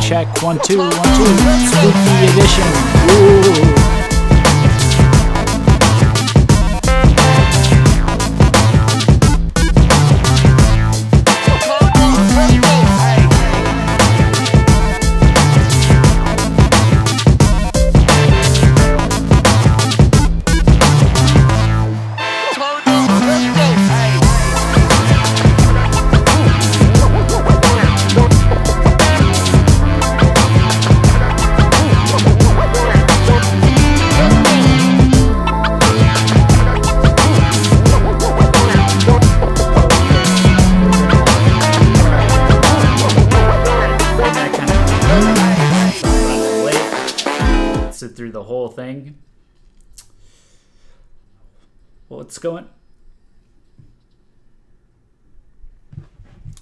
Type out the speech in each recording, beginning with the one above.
Check 1 2 1 2. Spooky edition. Ooh. Through the whole thing. What's going?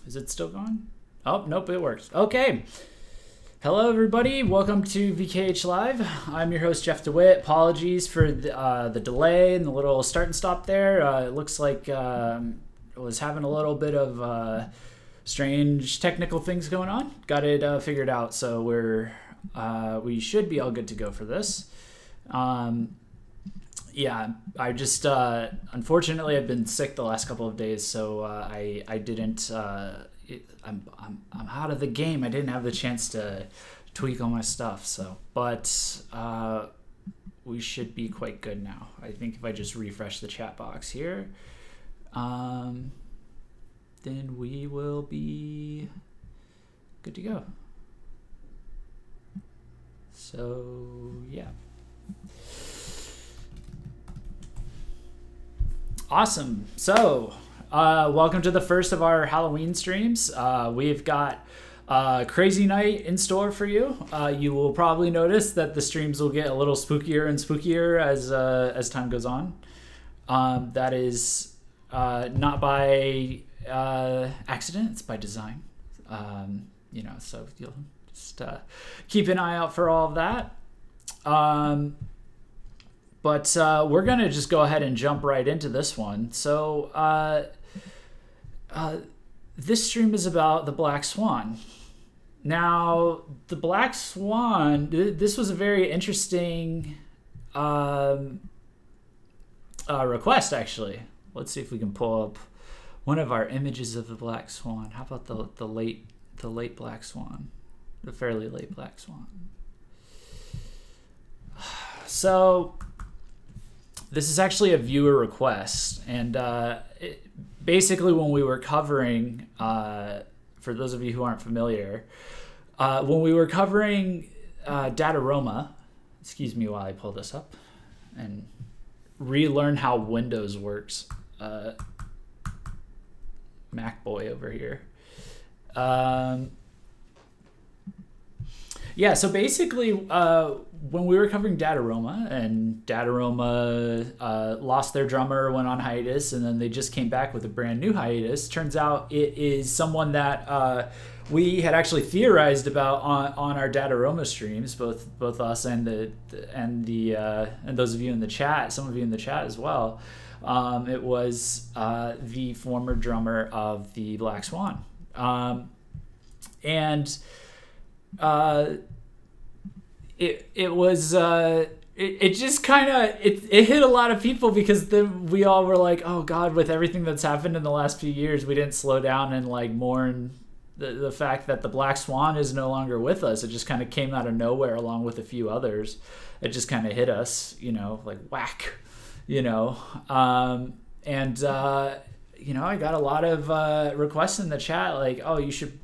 Is it still going? Oh, nope, it works. Okay. Hello, everybody. Welcome to VKH Live. I'm your host, Jeff DeWitt. Apologies for the delay and the little start and stop there. It looks like I was having a little bit of strange technical things going on. Got it figured out, so we should be all good to go for this. Yeah, I just unfortunately I've been sick the last couple of days, so I didn't. I'm out of the game. I didn't have the chance to tweak all my stuff. So, but we should be quite good now. I think if I just refresh the chat box here, then we will be good to go. So yeah, awesome. So welcome to the first of our Halloween streams. We've got a crazy night in store for you. You will probably notice that the streams will get a little spookier and spookier as time goes on. That is not by accident; it's by design. You know, so you'll just keep an eye out for all of that. But we're gonna just go ahead and jump right into this one. So this stream is about the Black Swan. Now, the Black Swan, this was a very interesting request, actually. Let's see if we can pull up one of our images of the Black Swan. How about the late Black Swan? The fairly late Black Swan. So this is actually a viewer request, and basically when we were covering, for those of you who aren't familiar, when we were covering Dataroma, excuse me while I pull this up and relearn how Windows works, Mac boy over here. Yeah, so basically, when we were covering Dataroma, and Dataroma lost their drummer, went on hiatus, and then they just came back with a brand new hiatus. Turns out it is someone that we had actually theorized about on our Dataroma streams, both us and those of you in the chat, some of you in the chat as well. It was the former drummer of the Black Swan, and it was it just kind of it hit a lot of people, because then we all were like, oh God, with everything that's happened in the last few years, we didn't slow down and like mourn the fact that the Black Swan is no longer with us. It just kind of came out of nowhere along with a few others. It just kind of hit us, you know, like whack, you know. And you know, I got a lot of requests in the chat like, oh, you should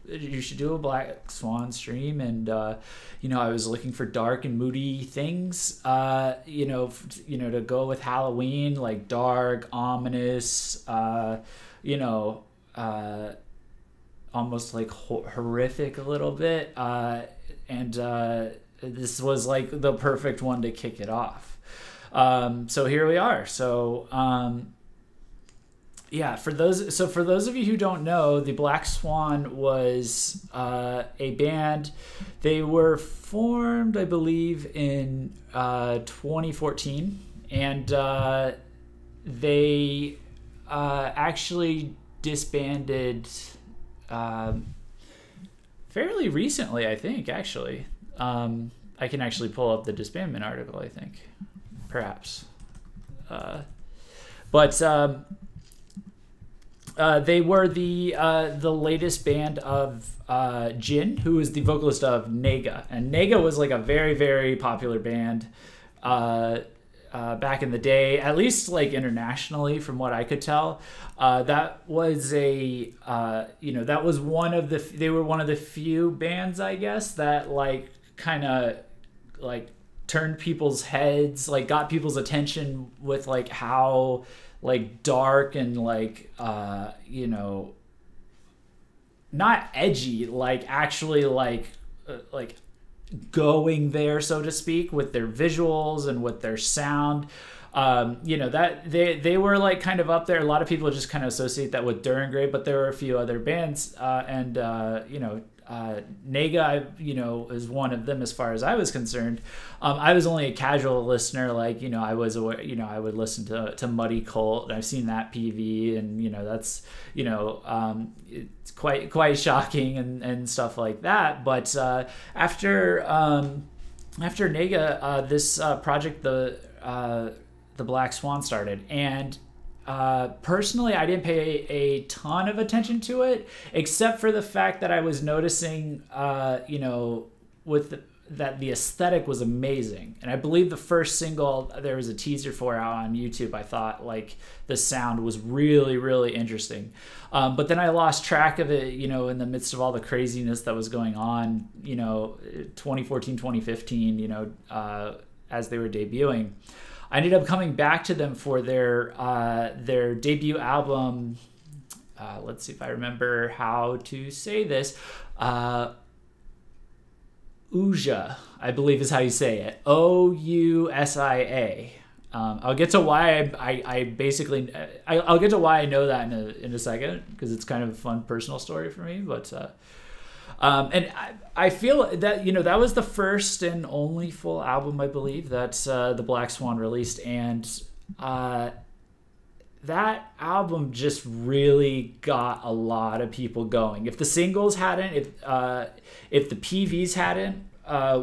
do a Black Swan stream. And you know, I was looking for dark and moody things, you know, to go with Halloween, like dark, ominous, you know, almost like horrific a little bit. And this was like the perfect one to kick it off. So here we are. So yeah, for those of you who don't know, the Black Swan was a band. They were formed, I believe, in 2014, and they actually disbanded fairly recently, I think, actually. I can actually pull up the disbandment article, I think, perhaps. But they were the latest band of Jin, who is the vocalist of Nega. And Nega was like a very, very popular band back in the day, at least like internationally, from what I could tell. That was a, you know, that was they were one of the few bands, I guess, that like kind of like turned people's heads, like got people's attention with like how like dark and like you know, not edgy, like actually like going there, so to speak, with their visuals and with their sound. You know, that they were like kind of up there. A lot of people just kind of associate that with Durangray, but there were a few other bands, and you know, Nega, you know, is one of them as far as I was concerned. I was only a casual listener, like, you know, I was aware, you know, I would listen to Muddy Cult, and I've seen that PV, and you know, that's, you know, it's quite shocking and stuff like that. But after Nega, this project, the Black Swan, started, and personally, I didn't pay a ton of attention to it, except for the fact that I was noticing, you know, that the aesthetic was amazing. And I believe the first single, there was a teaser for out on YouTube. I thought like the sound was really, really interesting. But then I lost track of it, you know, in the midst of all the craziness that was going on, you know, 2014, 2015, you know, as they were debuting. I ended up coming back to them for their debut album. Let's see if I remember how to say this. Ousia, I believe is how you say it. Ousia. I'll get to why I'll get to why I know that in a second, because it's kind of a fun personal story for me. But and I feel that, you know, that was the first and only full album, I believe, that the Black Swan released, and that album just really got a lot of people going. If the singles hadn't, if the PVs hadn't,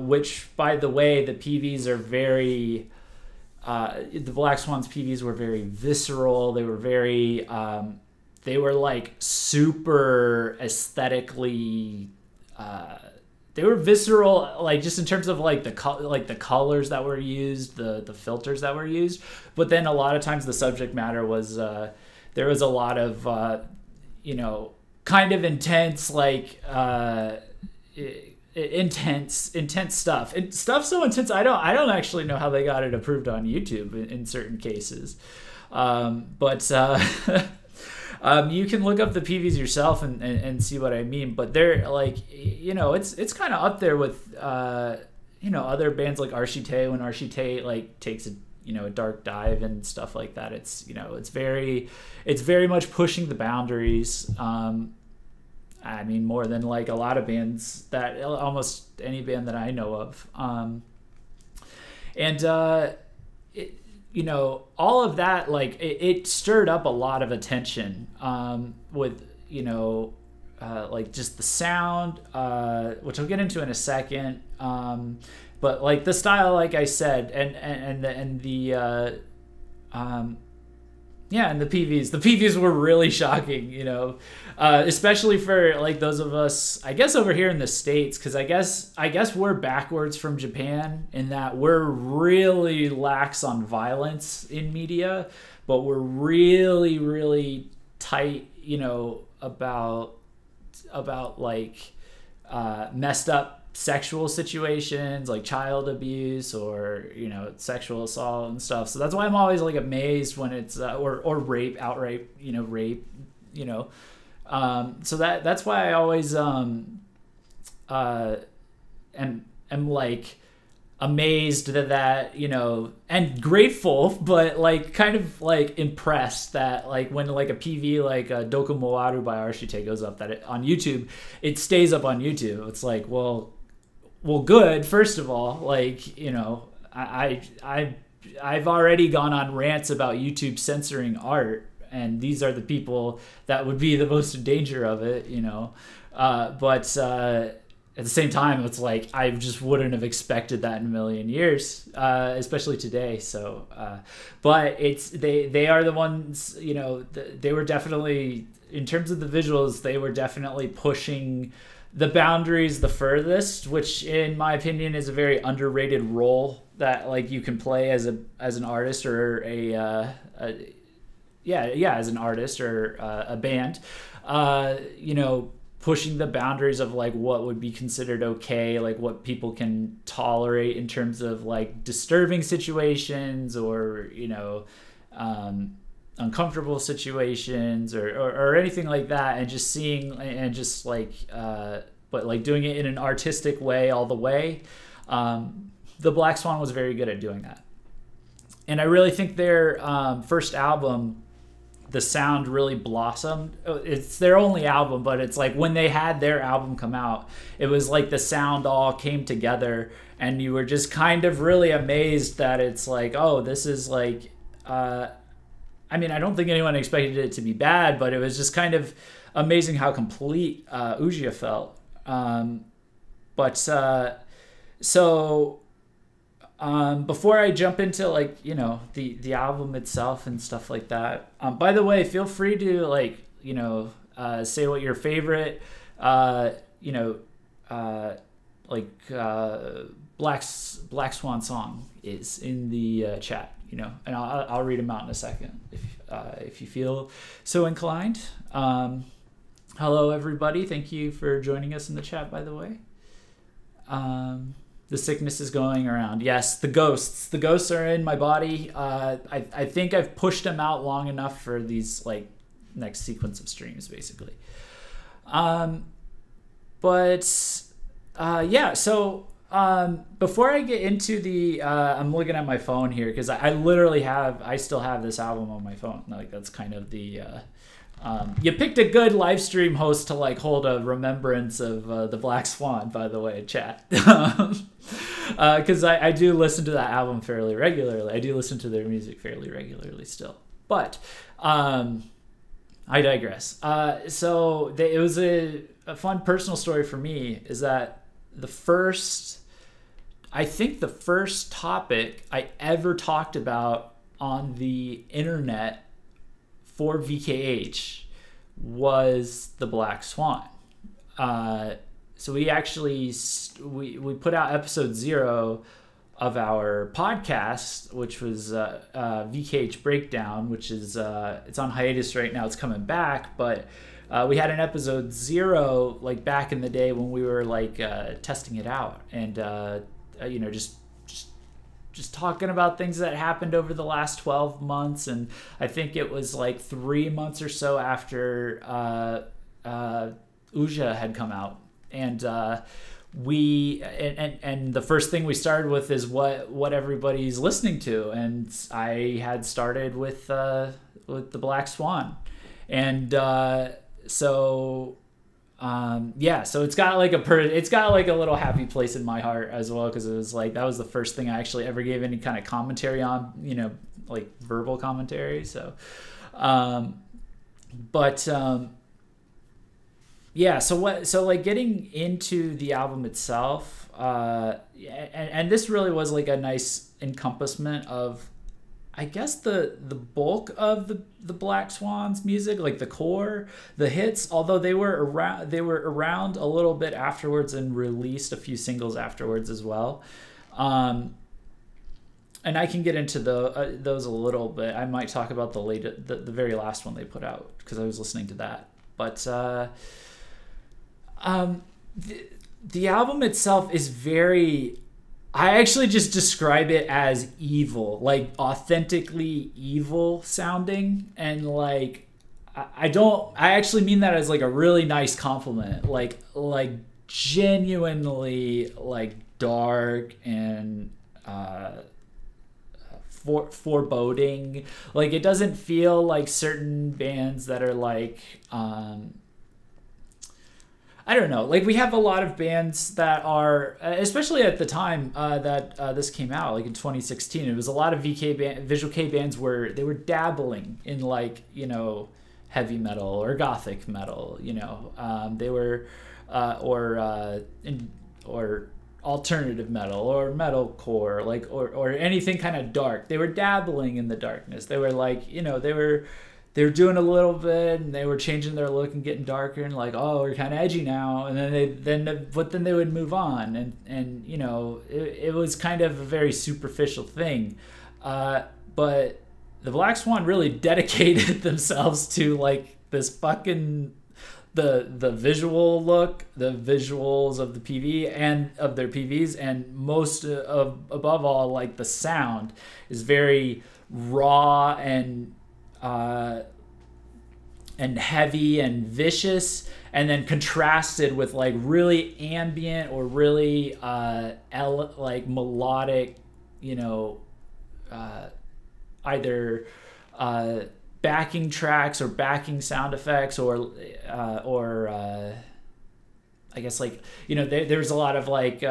which, by the way, the PVs are very, the Black Swan's PVs were very visceral. They were very, they were like super aesthetically, they were visceral, like just in terms of like the colors that were used, the filters that were used. But then a lot of times the subject matter was, there was a lot of, you know, kind of intense, like intense stuff. And stuff so intense, I don't actually know how they got it approved on YouTube in certain cases. But you can look up the PVs yourself and see what I mean. But they're like, you know, it's kind of up there with, you know, other bands like Archite, when Archite like takes a, you know, a dark dive and stuff like that. It's, you know, it's very much pushing the boundaries. I mean, more than like a lot of bands, that almost any band that I know of. You know, all of that, like it stirred up a lot of attention, with, you know, like just the sound, which I'll get into in a second. But like the style, like I said, and the Yeah, and the PVs were really shocking, you know, especially for like those of us, I guess, over here in the States, because I guess we're backwards from Japan in that we're really lax on violence in media, but we're really, really tight, you know, about like messed up sexual situations like child abuse or, you know, sexual assault and stuff. So that's why I'm always like amazed when it's or rape, outright, you know, rape, you know. So that's why I always am like amazed that, you know, and grateful, but like kind of like impressed that like when like a PV like Doku Moaru by Arshite goes up, that on YouTube, it stays up on YouTube. It's like, well, good. First of all, like, you know, I've already gone on rants about YouTube censoring art, and these are the people that would be the most in danger of it, you know. But at the same time, it's like I just wouldn't have expected that in a million years, especially today. So, but they are the ones, you know. They were definitely, in terms of the visuals, they were definitely pushing the boundaries the furthest, which in my opinion is a very underrated role that like you can play as an artist or as an artist or a band, you know, pushing the boundaries of like what would be considered okay, like what people can tolerate in terms of like disturbing situations or, you know, uncomfortable situations or anything like that, and just seeing and just like but like doing it in an artistic way all the way. The Black Swan was very good at doing that, and I really think their first album, the sound really blossomed. It's their only album, but it's like when they had their album come out, it was like the sound all came together, and you were just kind of really amazed that it's like, oh, this is like I mean, I don't think anyone expected it to be bad, but it was just kind of amazing how complete Ujiha felt. Before I jump into like, you know, the album itself and stuff like that, by the way, feel free to like, you know, say what your favorite, you know, Black Swan song is in the chat. You know, and I'll read them out in a second if you feel so inclined. Hello, everybody. Thank you for joining us in the chat, by the way. The sickness is going around. Yes, the ghosts. The ghosts are in my body. I think I've pushed them out long enough for these like next sequence of streams, basically. Yeah, so before I get into the I'm looking at my phone here because I still have this album on my phone. Like that's kind of the you picked a good live stream host to like hold a remembrance of the Black Swan, by the way, chat. Because I do listen to that album fairly regularly. I do listen to their music fairly regularly still, but I digress. It was a fun personal story for me is that I think the first topic I ever talked about on the internet for VKH was the Black Swan. So we actually we put out episode 0 of our podcast, which was VKH Breakdown, which is it's on hiatus right now. It's coming back, but we had an episode 0 like back in the day when we were like testing it out, and you know, just talking about things that happened over the last 12 months. And I think it was like 3 months or so after Ujiha had come out. And and the first thing we started with is what everybody's listening to. And I had started with the Black Swan. And so it's got like a little happy place in my heart as well, because it was like that was the first thing I actually ever gave any kind of commentary on, you know, like verbal commentary. So like getting into the album itself, and this really was like a nice encompassment of I guess the bulk of the Black Swans music, like the core, the hits, although they were around a little bit afterwards and released a few singles afterwards as well. And I can get into those a little bit. I might talk about the very last one they put out because I was listening to that. But the album itself is very. I actually just describe it as evil, like authentically evil sounding, and like I actually mean that as like a really nice compliment, like genuinely like dark and foreboding. Like it doesn't feel like certain bands that are like I don't know. Like we have a lot of bands that are, especially at the time that this came out, like in 2016, it was a lot of Visual K bands where they were dabbling in like, you know, heavy metal or gothic metal, you know. They were, or alternative metal or metalcore, like, or anything kind of dark. They were dabbling in the darkness. They were like, you know, they were doing a little bit and they were changing their look and getting darker and like, oh, we're kind of edgy now. And then they would move on. And you know, it was kind of a very superficial thing. But the Black Swan really dedicated themselves to like this fucking, the visual look, the visuals of the PV and of their PVs, and above all, like the sound is very raw and heavy and vicious, and then contrasted with like really ambient or really like melodic, you know, either backing tracks or backing sound effects or I guess like, you know, there's a lot of like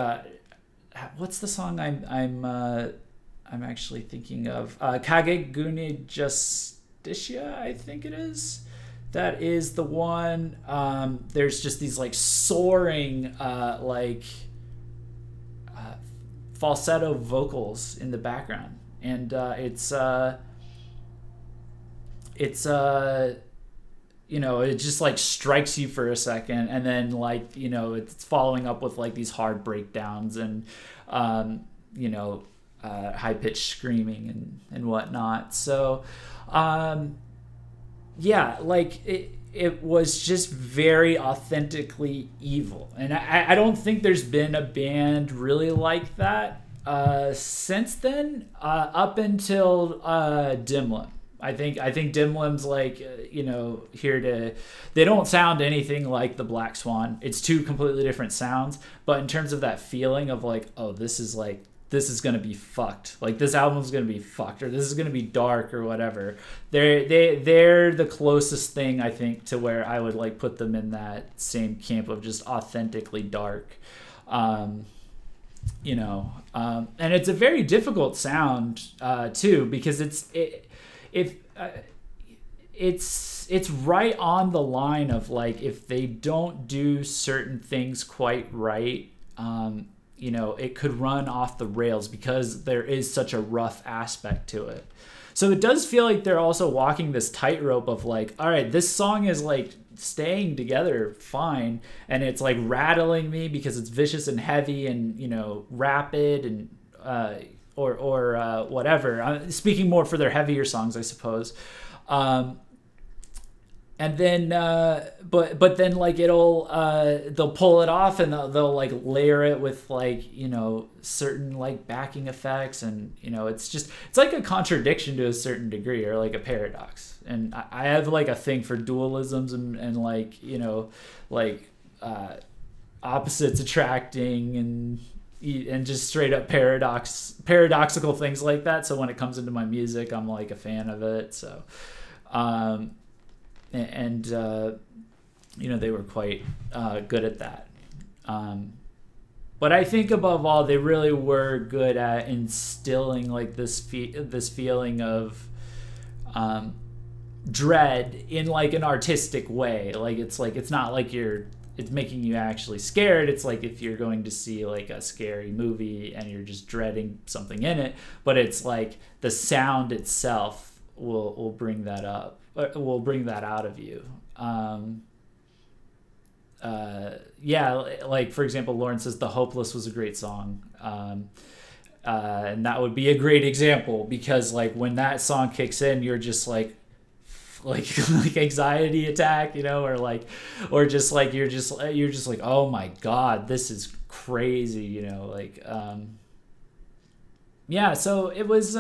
what's the song I'm actually thinking of, Kagegune Justicia, I think it is. That is the one. There's just these like soaring falsetto vocals in the background, and it's you know, it just like strikes you for a second, and then like, you know, it's following up with like these hard breakdowns and you know, high-pitched screaming and whatnot. So yeah, like it was just very authentically evil, and I don't think there's been a band really like that since then, up until Dimlim. I think Dimlim's like, you know, they don't sound anything like the Black Swan. It's two completely different sounds, but in terms of that feeling of like, oh, this is gonna be fucked. Like this album's gonna be fucked, or this is gonna be dark or whatever. They're the closest thing, I think, to where I would like put them in that same camp of just authentically dark. You know, and it's a very difficult sound too, because it's right on the line of like, if they don't do certain things quite right, you know, it could run off the rails because there is such a rough aspect to it. So it does feel like they're also walking this tightrope of like, all right, this song is like staying together fine, and it's like rattling me because it's vicious and heavy and, you know, rapid and or whatever. I'm speaking more for their heavier songs, I suppose. And then but then like they'll pull it off, and they'll like layer it with like, you know, certain like backing effects, and, you know, it's like a contradiction to a certain degree, or like a paradox. And I have like a thing for dualisms and like, you know, like opposites attracting and just straight up paradoxical things like that. So when it comes into my music, I'm like a fan of it. So you know, they were quite good at that. But I think above all, they really were good at instilling like this feeling of dread in like an artistic way. Like it's not like you're it's making you actually scared. It's like if you're going to see like a scary movie and you're just dreading something in it, but it's like the sound itself will bring that up, will bring that out of you. Yeah, like for example, Lauren says The Hopeless was a great song. And that would be a great example, because like when that song kicks in, you're just like anxiety attack, you know, or just like you're just like, oh my god, this is crazy, you know, like yeah. So it was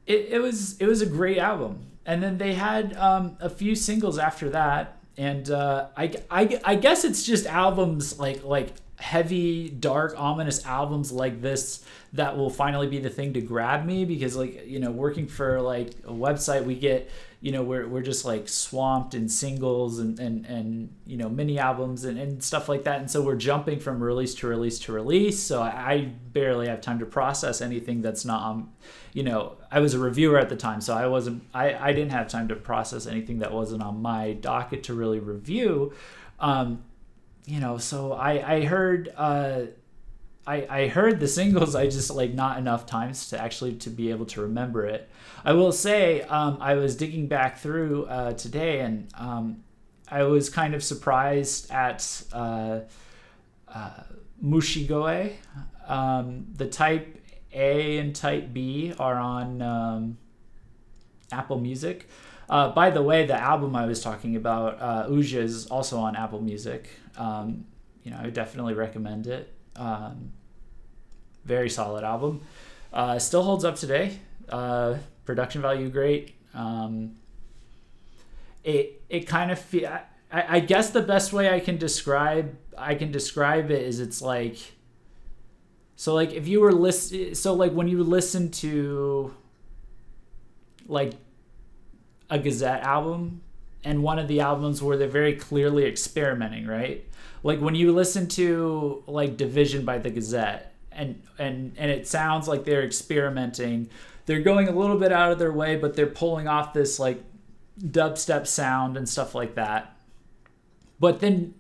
it was a great album, and then they had a few singles after that, and I guess it's just albums like heavy, dark, ominous albums like this that will finally be the thing to grab me, because like, you know, working for like a website, we get, you know, we're just like swamped in singles and you know, mini albums and stuff like that, and so we're jumping from release to release to release, so I barely have time to process anything that's not on, you know, I was a reviewer at the time, so I didn't have time to process anything that wasn't on my docket to really review. You know, so I heard I heard the singles, I just like not enough times to actually to be able to remember it. I will say I was digging back through today, and I was kind of surprised at Mushigoe. The Type A and Type B are on Apple Music. By the way, the album I was talking about, Uja, is also on Apple Music. You know, I would definitely recommend it. Very solid album. Still holds up today. Production value great. It kind of I guess the best way I can describe it is, it's like, so like if you were when you listen to like a Gazette album, and one of the albums where they're very clearly experimenting, right? Like when you listen to like Division by the Gazette, and it sounds like they're experimenting. They're going a little bit out of their way, but they're pulling off this like dubstep sound and stuff like that. But then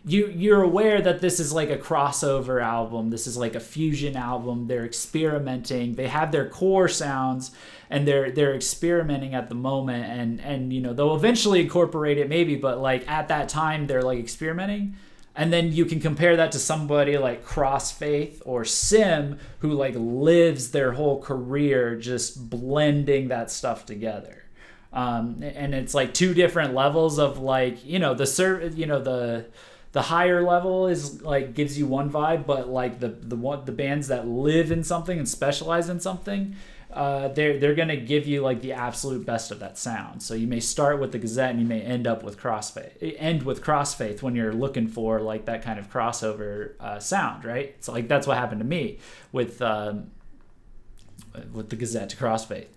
you're aware that this is like a crossover album. This is like a fusion album. They're experimenting. They have their core sounds, and they're experimenting at the moment, and you know, they'll eventually incorporate it maybe, but like at that time they're like experimenting. And then you can compare that to somebody like Crossfaith or Sim, who like lives their whole career just blending that stuff together. And it's like two different levels of like, you know, the higher level is like gives you one vibe, but like the bands that live in something and specialize in something, they're gonna give you like the absolute best of that sound. So you may start with the Gazette and you may end with Crossfaith when you're looking for like that kind of crossover sound, right? So like that's what happened to me with the Gazette to Crossfaith.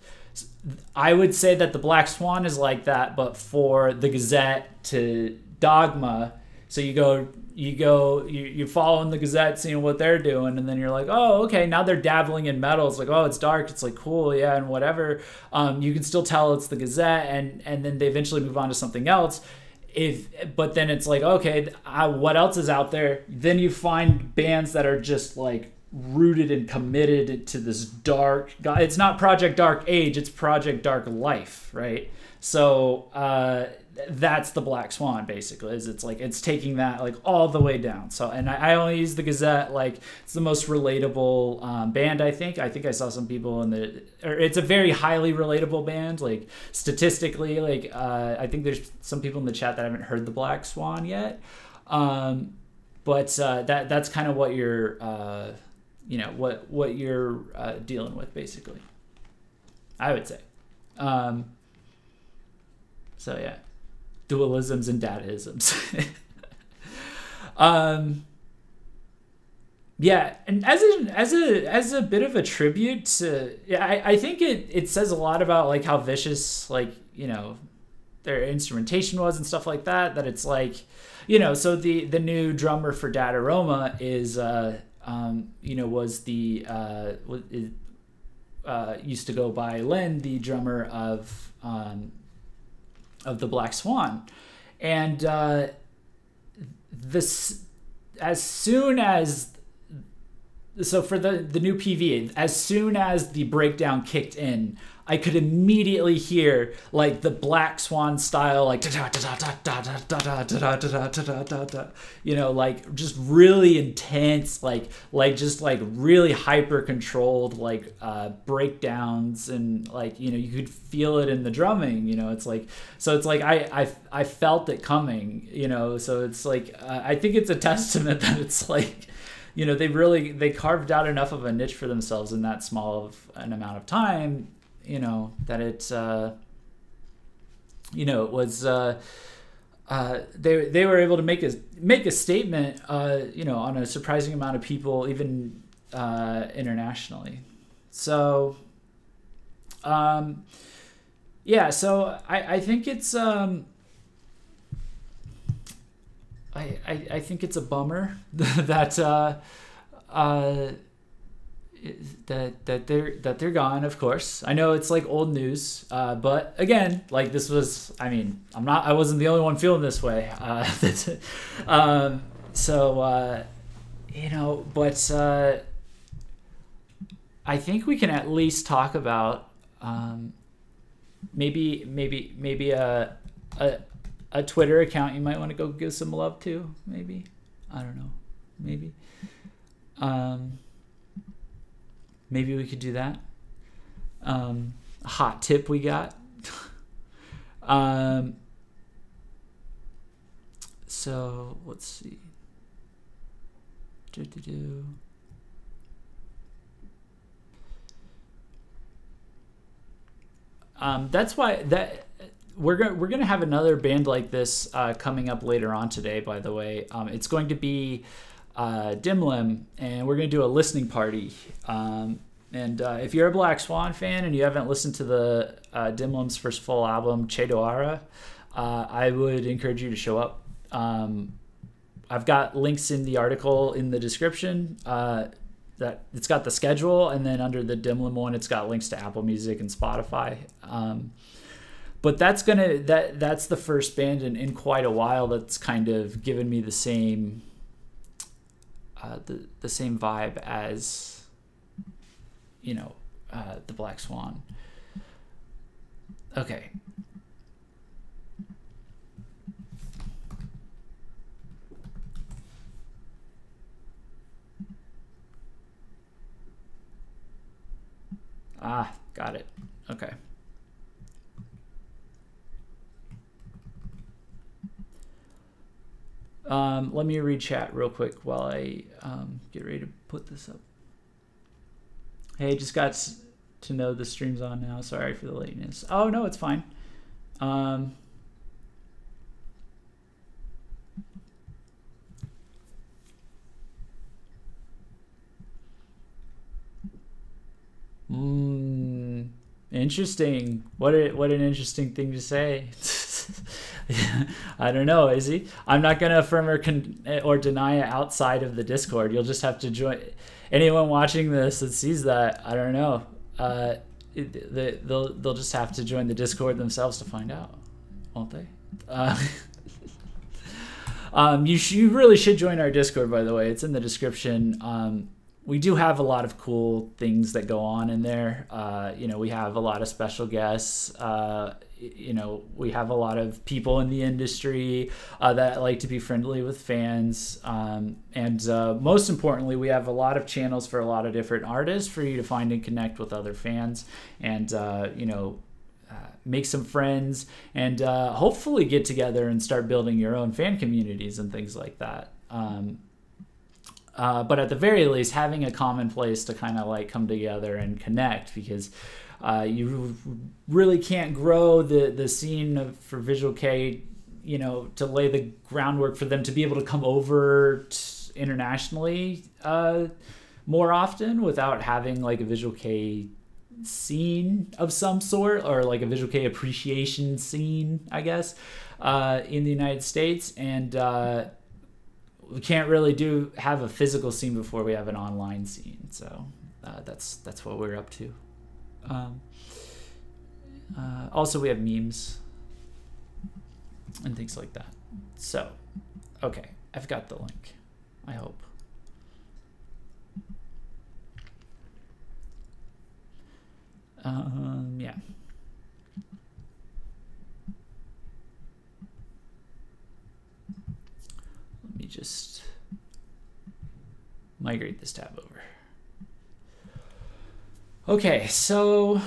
I would say that the Black Swan is like that, but for the Gazette to Dogma. So you're following the Gazette, seeing what they're doing, and then you're like, oh, okay, now they're dabbling in metal. It's like, oh, it's dark. It's like, cool, yeah, and whatever. You can still tell it's the Gazette, and then they eventually move on to something else. But then it's like, okay, what else is out there? Then you find bands that are just like rooted and committed to this dark. It's not Project Dark Age, it's Project Dark Life, right? So that's the Black Swan basically. It's like it's taking that like all the way down. So, and I only use the Gazette, like it's the most relatable band. I think I saw some people it's a very highly relatable band, like statistically. Like I think there's some people in the chat that haven't heard the Black Swan yet, but that's kind of what you're what you're dealing with basically, I would say. So yeah, dualisms and dadaisms. Yeah, and as a bit of a tribute to, I think it says a lot about like how vicious, like, you know, their instrumentation was and stuff like that. That it's like, you know, so the new drummer for Dataroma is was used to go by Len, the drummer of the Black Swan, and this, as soon as, so for the new PV, as soon as the breakdown kicked in, I could immediately hear like the Black Swan style, like you know, like just really intense, like just like really hyper controlled, like breakdowns, and like, you know, you could feel it in the drumming. You know, it's like, so it's like I felt it coming. You know, so it's like I think it's a testament that it's like, you know, they carved out enough of a niche for themselves in that small of an amount of time. You know, that it's, you know, it was, they were able to make a statement, you know, on a surprising amount of people, even internationally. So, yeah, so I think it's, I think it's a bummer that, that they're gone. Of course, I know it's like old news, but again, like this was, I mean, I wasn't the only one feeling this way. So you know, but I think we can at least talk about maybe a Twitter account you might want to go give some love to. Maybe, I don't know. Maybe. Maybe we could do that. A hot tip we got. So let's see. That's why we're gonna have another band like this coming up later on today. By the way, it's going to be Dimlim, and we're going to do a listening party. And if you're a Black Swan fan and you haven't listened to the Dimlim's first full album, Che Doara, I would encourage you to show up. I've got links in the article in the description. That it's got the schedule, and then under the Dimlim one, it's got links to Apple Music and Spotify. But that's the first band in quite a while that's kind of given me the same the same vibe as, you know, the Black Swan. Okay. Ah, got it. Okay. Let me read chat real quick while I get ready to put this up. Hey, just got to know the stream's on now. Sorry for the lateness. Oh, no, it's fine. Interesting. What an interesting thing to say. I don't know, Izzy. I'm not going to affirm or deny it outside of the Discord. You'll just have to join. Anyone watching this that sees that, I don't know. They'll just have to join the Discord themselves to find out, won't they? You really should join our Discord, by the way. It's in the description. We do have a lot of cool things that go on in there. You know, we have a lot of special guests. You know, we have a lot of people in the industry that like to be friendly with fans. And most importantly, we have a lot of channels for a lot of different artists for you to find and connect with other fans and, you know, make some friends and hopefully get together and start building your own fan communities and things like that. But at the very least, having a common place to kind of like come together and connect, because you really can't grow the scene for Visual K, you know, to lay the groundwork for them to be able to come over internationally more often without having like a Visual K scene of some sort, or like a Visual K appreciation scene, I guess, in the United States. And we can't really have a physical scene before we have an online scene. So that's what we're up to. Also, we have memes and things like that. So, okay. I've got the link, I hope. Yeah. Let me just migrate this tab over. Okay, so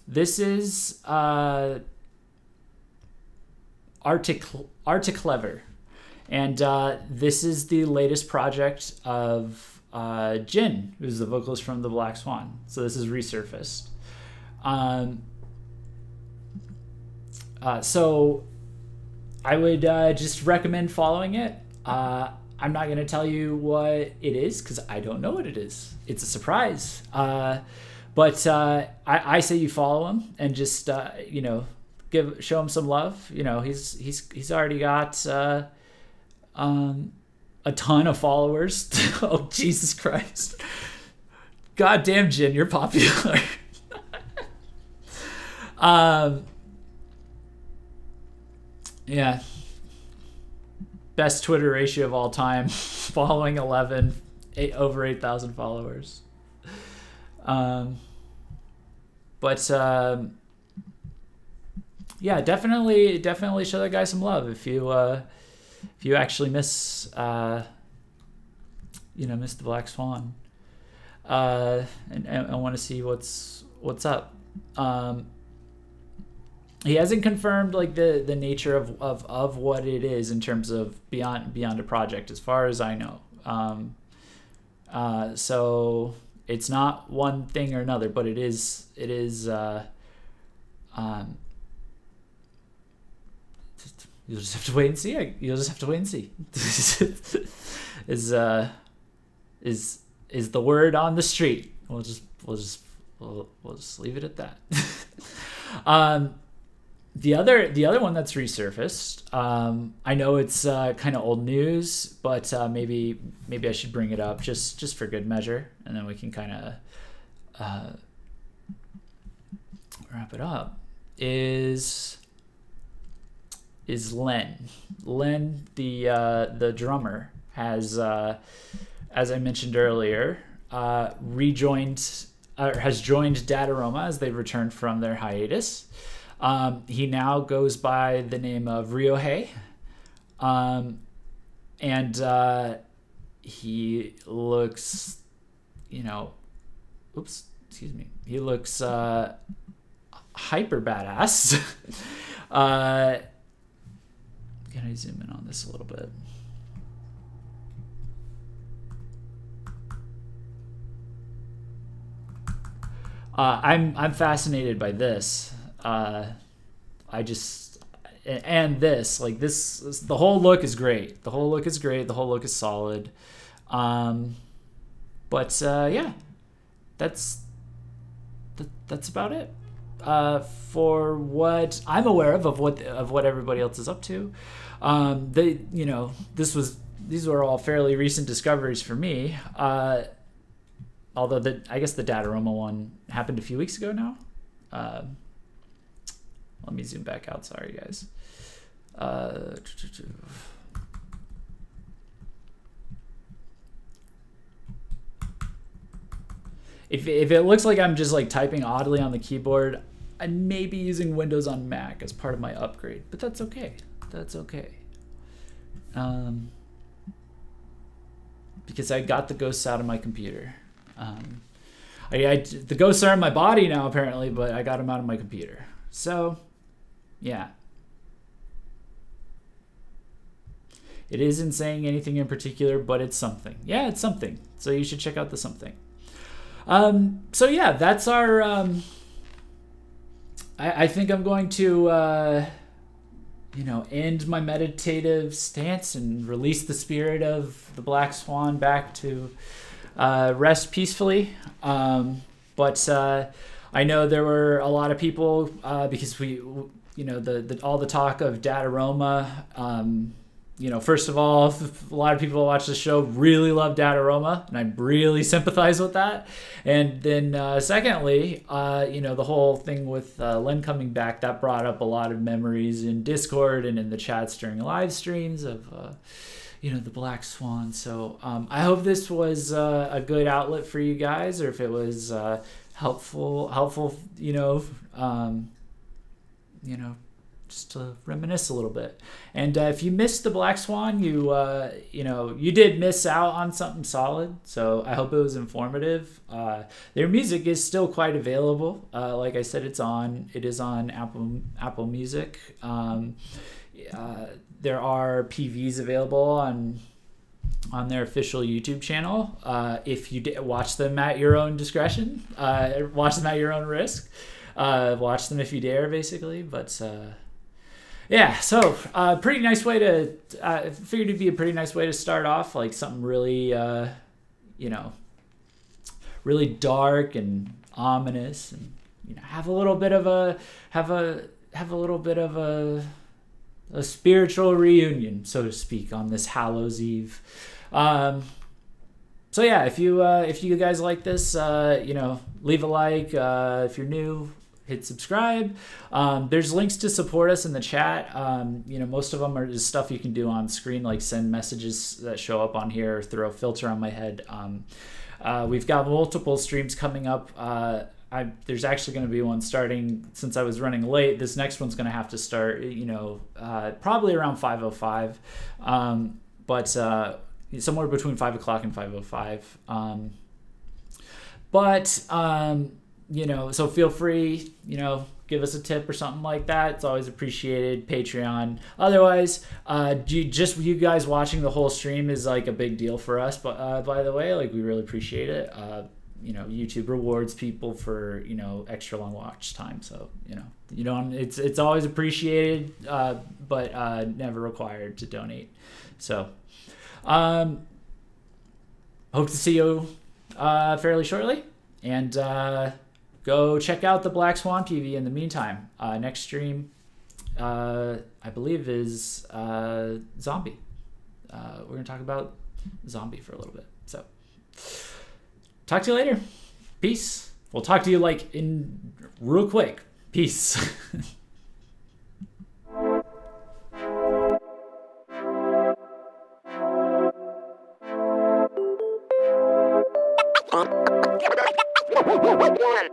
this is Articlever, and this is the latest project of Jin, who's the vocalist from the Black Swan. So this is resurfaced. So I would just recommend following it. I'm not going to tell you what it is because I don't know what it is. It's a surprise. But I say you follow him and just you know, show him some love. You know, he's already got a ton of followers. Oh, Jesus Christ. Goddamn, Jin, you're popular. Yeah. Best Twitter ratio of all time. Following 11, over 8,000 followers. Yeah, definitely show that guy some love if you actually miss miss the Black Swan, and want to see what's up. He hasn't confirmed like the nature of what it is in terms of beyond a project, as far as I know. So it's not one thing or another, but it is you'll just have to wait and see. You'll just have to wait and see. Is the word on the street? We'll just leave it at that. The other one that's resurfaced. I know it's kind of old news, but maybe I should bring it up just for good measure, and then we can kind of wrap it up. Is Len, the drummer, has as I mentioned earlier, has joined Dataroma as they returned from their hiatus. He now goes by the name of Ryohei, and he looks, he looks hyper badass. Can I zoom in on this a little bit? I'm fascinated by this. The whole look is great. The whole look is great. The whole look is solid. Yeah, that's about it. For what I'm aware of what everybody else is up to. These were all fairly recent discoveries for me. Although I guess the Dataroma one happened a few weeks ago now. Let me zoom back out. Sorry, guys. If it looks like I'm just like typing oddly on the keyboard, I may be using Windows on Mac as part of my upgrade, but that's okay. That's okay. Because I got the ghosts out of my computer. The ghosts are in my body now apparently, but I got them out of my computer. So, yeah. It isn't saying anything in particular, but it's something. Yeah, it's something. So you should check out the something. So yeah, that's our, I think I'm going to, end my meditative stance and release the spirit of the Black Swan back to rest peacefully. But I know there were a lot of people because all the talk of Dataroma, first of all, a lot of people who watch the show really love Dataroma, and I really sympathize with that. And then secondly, the whole thing with Len coming back, that brought up a lot of memories in Discord and in the chats during live streams of, the Black Swan. So I hope this was a good outlet for you guys, or if it was helpful, just to reminisce a little bit. And if you missed the Black Swan, you did miss out on something solid. So I hope it was informative. Their music is still quite available. Like I said, it is on Apple Music. There are PVs available on their official YouTube channel. If you watch them at your own discretion, watch them at your own risk. Watch them if you dare, basically. But yeah, so pretty nice way to figured it'd be a pretty nice way to start off, like something really really dark and ominous, and have a little bit of a spiritual reunion, so to speak, on this Hallows Eve. So yeah, if you guys like this, leave a like. If you're new, hit subscribe. There's links to support us in the chat. Most of them are just stuff you can do on screen, like send messages that show up on here, or throw a filter on my head. We've got multiple streams coming up. There's actually going to be one starting, since I was running late. This next one's going to have to start, probably around 5:05, but somewhere between 5 o'clock and 5:05. So feel free, give us a tip or something like that. It's always appreciated. Patreon. Otherwise, you guys watching the whole stream is like a big deal for us. But by the way, like, we really appreciate it. YouTube rewards people for extra long watch time. So it's always appreciated, but never required to donate. So hope to see you fairly shortly, and go check out the Black Swan PV in the meantime. Next stream, I believe, is Zombie. We're going to talk about Zombie for a little bit. So talk to you later. Peace. We'll talk to you in real quick. Peace. One.